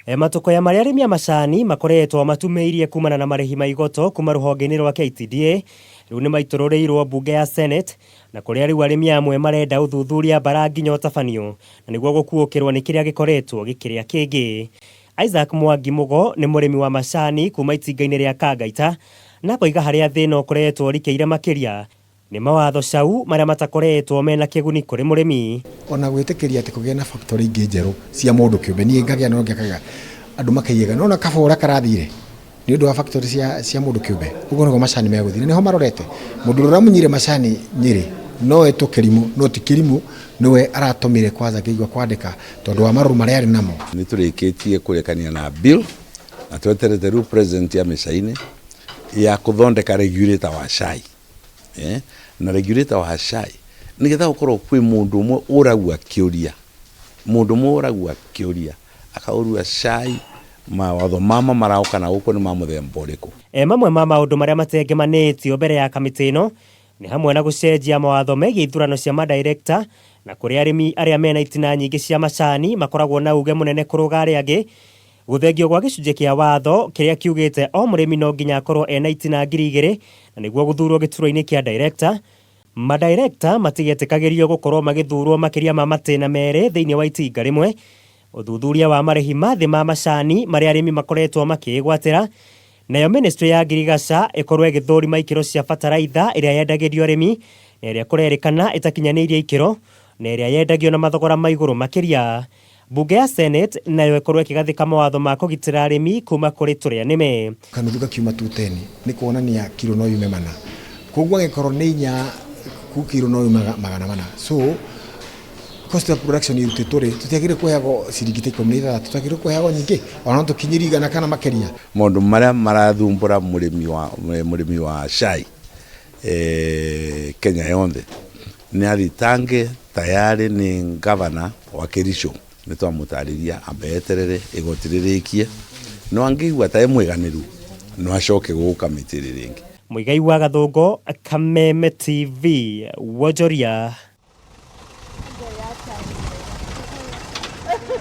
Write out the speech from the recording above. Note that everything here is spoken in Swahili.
Matoko ya maria arimi a macani makoretwo matumeirie kumana na marehi ma igoto kuma ruhonge-ini rwa KTDA riu ni maitururirwo bunge ya Senate na kuria riu arimi amwe marenda uthuthuria bara nginya utabanio na niguo gukuukirwo ni kiria gikoretwo gikiria kingi. Isaac Mwangi Mugo ni murimi wa macani kuma itinga-ini ria Kangaita na koiga haria thina ukoretwo rikeire makiria ni mawatho cau maria matakoretwo mena kiguni kuri murimi. Ona gwitikiria ati kugia na factory ingi njeru cia mundu kiumbe nie ngagia no ngakaga andu makaiga nona kabora karathire ni undu wa factory cia mundu kiumbe ugo ngo macani meguthire niho marorete mundu uramunyire macani Nyeri no eto kirimu no ti kirimu niwe aratomire kwaza kigwa kwandika tondu wa maruru maria ari namo. Ni turikitie kurekania na bill na tweterete riu president ya Micaini ya kuthondeka regulator wa cai na regulator wa cai nigetha ukorwo kwi mundu umwe uragua kiuria akaurua cai mawatho mama marauka na guko ni mamuthemba uriku. Mamwe ma maundu maria matengemanitio mbere ya kamiti ino ni hamwe na gucenjia mawatho megie ithurano cia madirector na kuria arimi aria mena itina nyingi cia macani makoragwo na uge munene kuruga aria angi, guthengio gwa gicunje kia watho kiria kiugite o murimi no nginya akorwo ena itina 2,000 na niguo guthurwo gituro-ini kia director. Madirector matigetikagirio gukorwo magithurwo makiria ma matena mere thiini wa itinga rimwe. Uthuthuria wa marehi mathi ma macani maria arimi makoretwo makigwatira nayo ministry ya Girigaca ikorwo igithurima ikiro cia bataraitha iria yendagirio arimi na iria kurerikana itakinyanirie ikiro na iria yendagio na mathogora ma iguru makiria. Bunge ya Senate nayo ikorwo ikigathika mawatho ma kugitira arimi kuma kuri turia nime kanuthuka kiuma 210 ni kuonania kilo no yume mana kugwa gikorwo ni nya ku kilo no yume magana mana so cost of production irutitore tutiagire kuheago ciringiti 13 tutiagire kuheago nyingi ona tukinyiri igana kana makeria maundu maria marathumbura murimi wa cai Kenya yonthe ni aritange tayari ni governor wa Kericho ni twamutariria abeterere igotiririkie no angigwa tae mwiganiru no acoke guka mitiriringi. Muigai wa Gathungu, Kameme TV, Wonjoria.